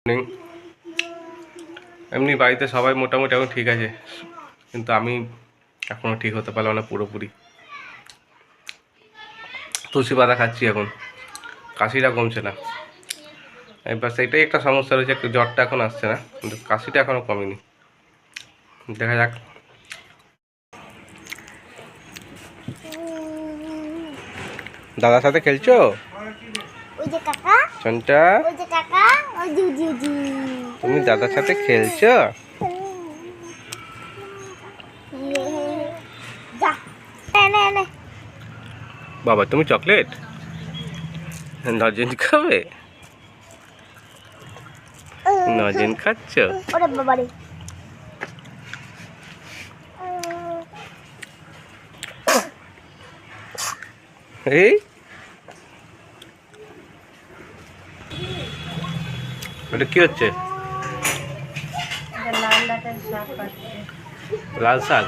Morning. এমনি বাড়িতে সবাই মোটামুটি এখন ঠিক আছে, কিন্তু আমি এখনও ঠিক হতে পারলাম না পুরোপুরি। তুলসী পাতা খাচ্ছি এখন, কাশিটা কমছে না। এবার সেটাই একটা সমস্যা রয়েছে, একটু জ্বরটা এখন আসছে না, কিন্তু কাশিটা এখনও কমেনি। দেখা যাক। দাদার সাথে খেলছো চন্টা? তুমি দাদার সাথে খেলছো? বাবা তুমি চকলেট নজেন খাবে? নজেন খাচ্ছ? এই ওটা কি হচ্ছে? লাল শাক,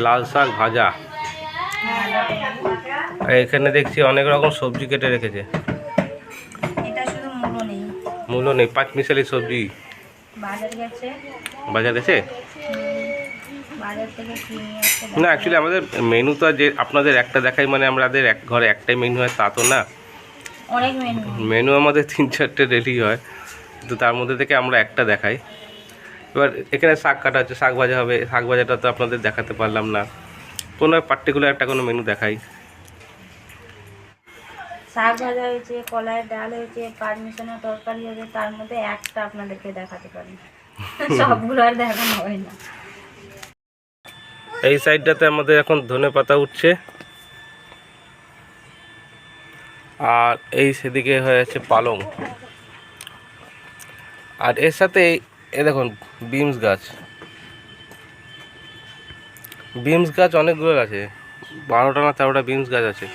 লাল শাক ভাজা। এখানে দেখছি অনেক রকম সবজি কেটে রেখেছে। মূলো নেই, পাঁচমিশালি সবজি। বাজার গেছে না। অ্যাকচুয়ালি আমাদের মেনু তো যে আপনাদের একটা দেখাই মানে আমাদের এক ঘরে একটাই মেনু হয় তা তো না। অনেক মেনু আমাদের 3-4টে রেডি হয়, কিন্তু তার মধ্যে থেকে আমরা একটা দেখাই। এবার এখানে শাক কাটা হচ্ছে, শাক ভাজা হবে। শাক ভাজাটা তো আপনাদের দেখাতে পারলাম না, কোনো পার্টিকুলার একটা কোনো মেনু দেখাই। শাক ভাজা হয়েছে, কলাইয়ের ডাল হয়েছে, পারমিশনের তরকারি হয়েছে, তার মধ্যে একটা আপনাদেরকে দেখাতে পারি, সবগুলো আর দেখানো হয় না। এই সাইডটাতে আমাদের এখন ধনেপাতা উঠছে, আর এই সেদিকে হয়েছে পালং। আর এর সাথে এ দেখুন বিমস গাছ। বিমস গাছ অনেকগুলো আছে, 12টা না 13টা বিমস গাছ আছে।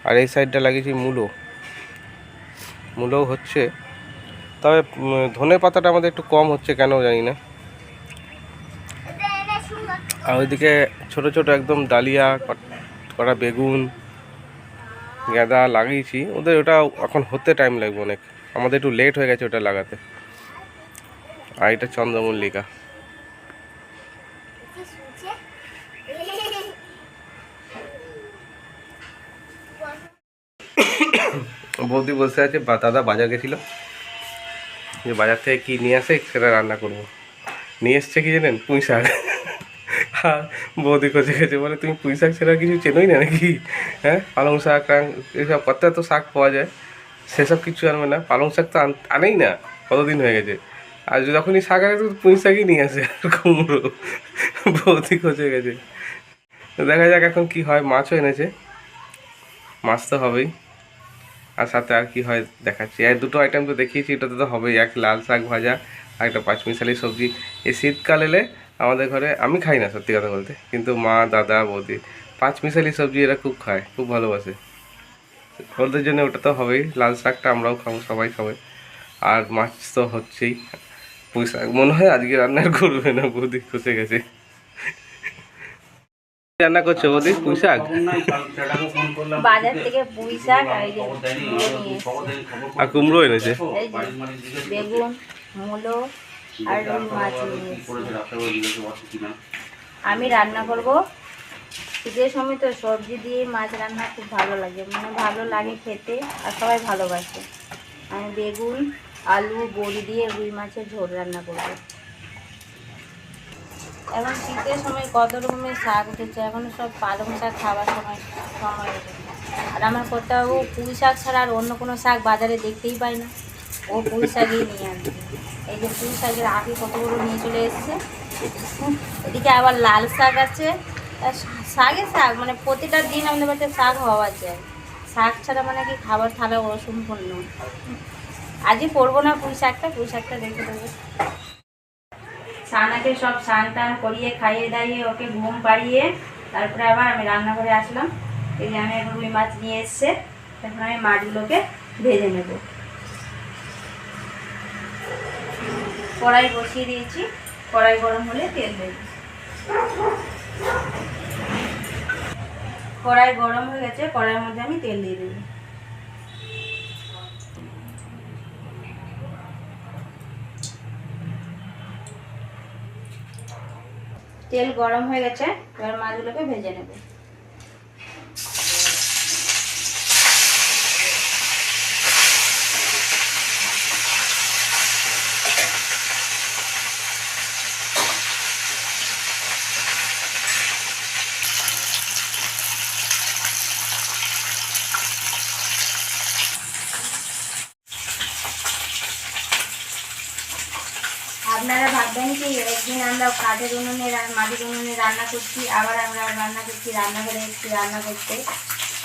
আর এই সাইডটা লাগিয়েছি মূলো, মূলো হচ্ছে। তবে ধনে পাতাটা আমাদের একটু কম হচ্ছে, কেন জানি না। আর ওইদিকে ছোট ছোট একদম ডালিয়া করা বেগুন গাঁদা লাগিয়েছি, ওদের ওটা এখন হতে টাইম লাগবে অনেক, আমাদের একটু লেট হয়ে গেছে ওটা লাগাতে। আর এটা চন্দ্রমল্লিকা। বৌদি বসে আছে, দাদা বাজার গেছিল, যে বাজার থেকে কী নিয়ে আসে সেটা রান্না করবো। নিয়ে এসছে কি জানেন? পুঁই শাক। হ্যাঁ, বৌদি খোঁজে গেছে, বলে তুমি পুঁই শাক ছাড়া কিছু চেনোই না নাকি? হ্যাঁ, পালং শাক এইসব কত এত শাক পাওয়া যায়, সেসব কিছু আনবে না। পালং শাক তো আনেই না, কতদিন হয়ে গেছে। আর যখনই শাক আনে তো পুঁই শাকই নিয়ে আসে, আর কুমড়ো। বৌদি খোঁজে গেছে। দেখা যাক এখন কি হয়। মাছও এনেছে, মাছ তো হবেই, আর সাথে আর কি হয় দেখাচ্ছি। আর দুটো আইটেম তো দেখিয়েছি, এটাতে তো হবেই, এক লাল শাক ভাজা আর একটা পাঁচমিশালি সবজি। এই শীতকাল এলে আমাদের ঘরে, আমি খাই না সত্যি কথা বলতে, কিন্তু মা দাদা বৌদি পাঁচমিশালি সবজি এরা খুব খায়, খুব ভালোবাসে। ওদের জন্য ওটা তো হবেই, লাল শাকটা আমরাও খাবো, সবাই খাবে। আর মাছ তো হচ্ছেই। পুঁই শাক মনে হয় আজকে রান্নার করবে না, বৌদি খসে গেছে। রান্না করছো বৌদি? পুঁই শাক, বাজার থেকে পুঁই শাক আর কুমড়ো এনেছে, বেগুন, মূলো আর মাছ। আমি রান্না করব শীতের সময় তো, সবজি দিয়ে মাছ রান্না খুব ভালো লাগে, মানে ভালো লাগে খেতে, আর সবাই ভালোবাসে। আমি বেগুন আলু বড়ি দিয়ে রুই মাছের ঝোল রান্না করব। এখন শীতের সময় কত রকমের শাক উঠেছে, এখন সব পালং শাক খাওয়ার সময় উঠেছে। আর আমার কোথাও পুঁই শাক ছাড়া আর অন্য কোনো শাক বাজারে দেখতেই পাই না, ও পুঁই শাকই নিয়ে আসছে। এই যে পুঁই শাকের আগে কতগুলো নিয়ে চলে এসছে। এদিকে আবার লাল শাক আছে, শাকে শাক, মানে প্রতিটা দিন আমাদের বাড়িতে শাক হওয়া যায়। শাক ছাড়া মানে কি খাবার থালা অসম্পূর্ণ। আজই করবো না পুঁই শাকটা রেখে দেবো। সানাকে সব স্নান টান করিয়ে খাইয়ে দাইয়ে ওকে ঘুম পাড়িয়ে তারপরে আবার আমি রান্নাঘরে আসলাম। এই যে আমি এখন রুই মাছ নিয়ে এসছে, এখন আমি মাছগুলোকে ভেজে নেব। কড়াই বসিয়ে দিয়েছি, কড়াই গরম হলে তেল দেব। কড়াই গরম হয়ে গেছে, কড়াইয়ের মধ্যে আমি তেল দিয়ে দেবো। তেল গরম হয়ে গেছে, এবার মাছগুলোকে ভেজে নেব। আপনারা ভাববেন কি একদিন আমরা কাঠের উনুনে মাটির উনুনে রান্না করছি, আবার আমরা রান্না করছি রান্নাঘরে একটু রান্না করতে,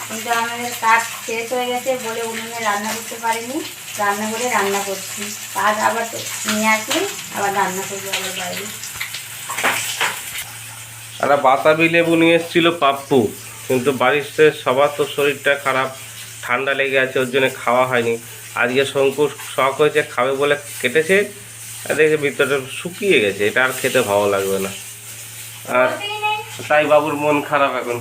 কিন্তু আমাদের কাঠ শেষ হয়ে গেছে বলে উনুনে রান্না করতে পারিনি, রান্নাঘরে রান্না করছি। কাঠ আবার নিয়ে আসি, আবার রান্না করবো আবার বাইরে। একটা বাতাবি লেবু নিয়ে এসেছিল পাপ্পু, কিন্তু বাড়িতে সবার তো শরীরটা খারাপ, ঠান্ডা লেগে আছে, ওর জন্য খাওয়া হয়নি। আজকে শঙ্কুর শখ হয়েছে খাবে বলে কেটেছে, আর দেখে ভিতরটা শুকিয়ে গেছে, এটা আর খেতে ভালো লাগবে না। আর তাই বাবুর মন খারাপ এখন।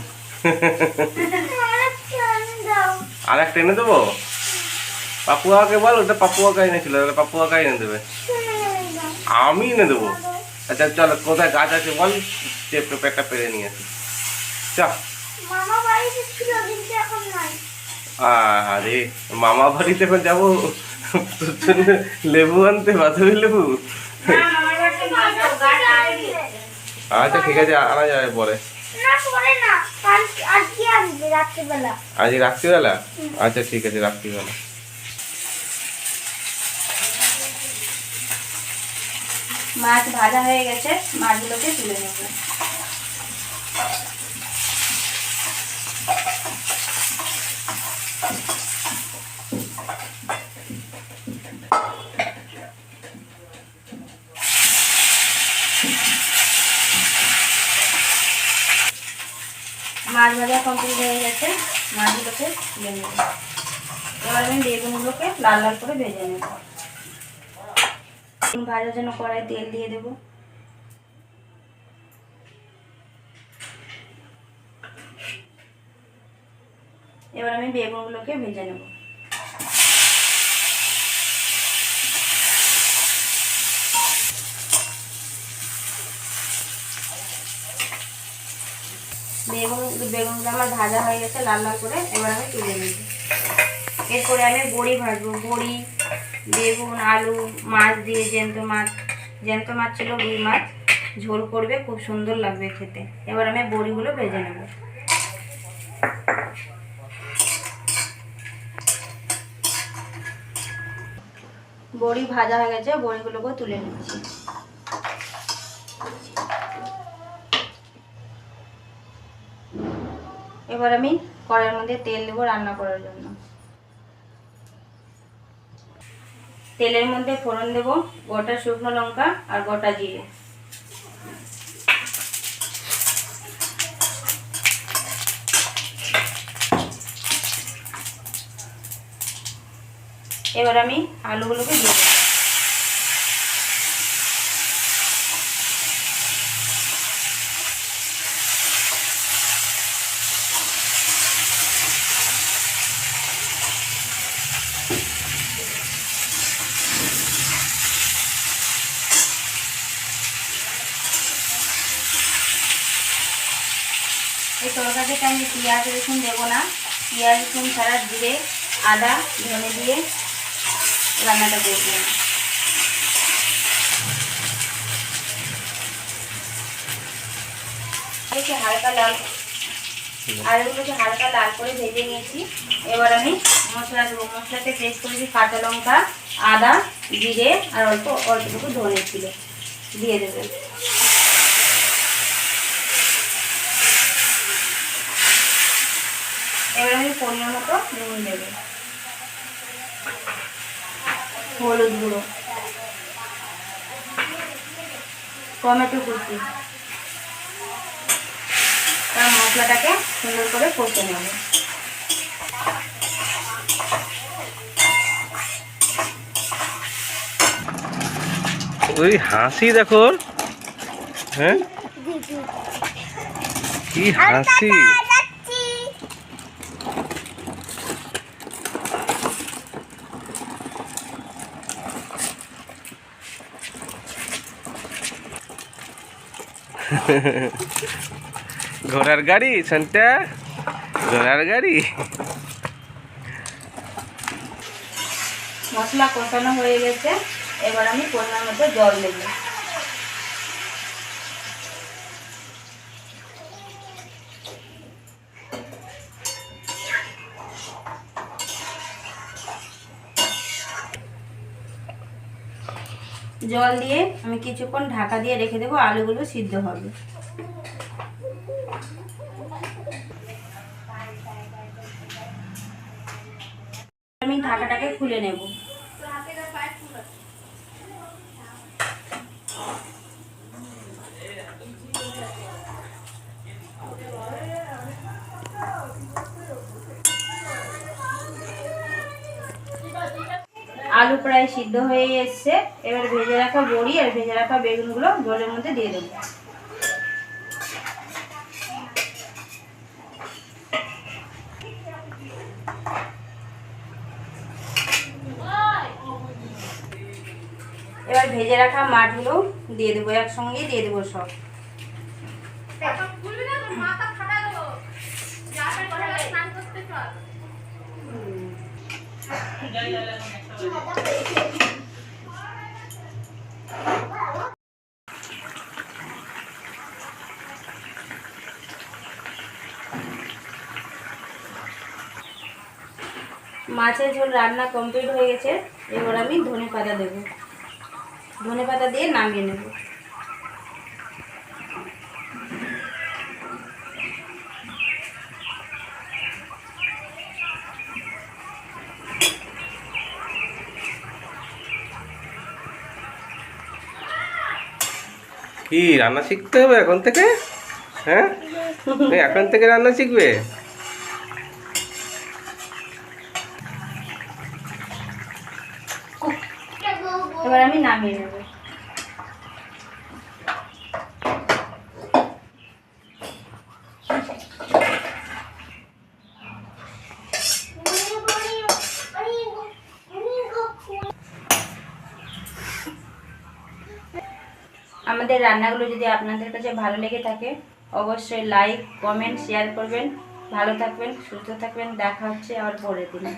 আর একটা এনে দেবো? পাপুয়াকে বল, ওটা পাপুয়াকে এনেছিল, পাপুয়াকে এনে দেবে। আমি এনে দেবো? আচ্ছা চলো, কোথায় গাছ আছে বল, একটা পেরে নিয়ে আসি। চল। আরে মামা বাড়িতে এখন যাবো তোর জন্য লেবু আনতে, বাতাবি লেবু? আচ্ছা ঠিক আছে, আনা যাবে পরে। আজ রাত্রিবেলা? আচ্ছা ঠিক আছে, রাত্রিবেলা। মাছ ভাজা হয়ে গেছে, মাছগুলোকে তুলে নেব। মাছ ভাজা কমপ্লিট হয়ে গেছে, মাছগুলোকে তুলে নেব। এবার আমি বেগুনগুলোকে লাল লাল করে ভেজে নেব। বেগুন ভাজার জন্য কড়াই তেল দিয়ে দেব। এবার আমি বেগুনগুলোকে ভেজে নেব। বেগুনগুলো আমার ভাজা হয়ে গেছে লাল লাল করে, এবার আমি তুলে নেব। এরপরে আমি বড়ি ভাজবো। বড়ি, বেগুন, আলু, মাছ দিয়ে, জ্যান্ত মাছ ছিল, রুই মাছ, ঝোল করবে, খুব সুন্দর লাগবে খেতে। এবার আমি বড়িগুলো ভেজে নেব। বড়ি ভাজা হয়ে গেছে, বড়িগুলোকে তুলে নিচ্ছি। এবার আমি কড়াইয়ের মধ্যে তেল দেবো রান্না করার জন্য। তেলের মধ্যে ফোড়ন দেব গোটা শুকনো লঙ্কা আর গোটা জিরে। এবার আমি আলুগুলোকে দিয়ে দেবো। এই তরকারিতে আমি পেঁয়াজ রসুন দেবো না, পেঁয়াজ রসুন ছাড়া জিরে, আদা, ধনে দিয়ে রান্নাটা করব। আলুগুলোকে হালকা লাল করে ভেজে নিয়েছি। এবার আমি মশলা দেবো। মশলাতে পেস্ট করেছি কাঁচা লঙ্কা, আদা, জিরে আর অল্পটুকু ধনে ছিল, দিয়ে দেবেন। এবার আমি পরিমাণ মতো নুন দেবো, হলুদ গুঁড়ো, টমেটো কুচি, তার মশলাটাকে সুন্দর করে কষে নেব। ওই হাসি দেখো, হ্যাঁ কি হাসি, ঘোড়ার গাড়ি সন্টা, ঘোড়ার গাড়ি। মশলা কষানো হয়ে গেছে, এবার আমি পরিমাণ মতো জল দেব। জল দিয়ে আমি কিছুক্ষণ ঢাকা দিয়ে রেখে দেবো, আলুগুলো সিদ্ধ হবে। আমি ঢাকাটাকে খুলে নেব। আলু প্রায় সিদ্ধ হয়ে এসছে, এবার ভেজে রাখা বড়ি আর ভেজে রাখা বেগুনগুলো জলের মধ্যে দিয়ে দেবো। এবার ভেজে রাখা মাছগুলো দিয়ে দেবো, একসঙ্গেই দিয়ে দেবো সব। মাছের ঝোল রান্না কমপ্লিট হয়ে গেছে, এবার আমি ধনেপাতা দেবো। ধনেপাতা দিয়ে নামিয়ে নেব। কি রান্না শিখতে হবে এখন থেকে? হ্যাঁ, তুমি এখন থেকে রান্না শিখবে? এবার আমি নামিয়ে নেব। আমাদের রান্নাগুলো যদি আপনাদের কাছে ভালো লেগে থাকে, অবশ্যই লাইক, কমেন্ট, শেয়ার করবেন। ভালো থাকবেন, সুস্থ থাকবেন। দেখা হচ্ছে আবার পরের দিনে।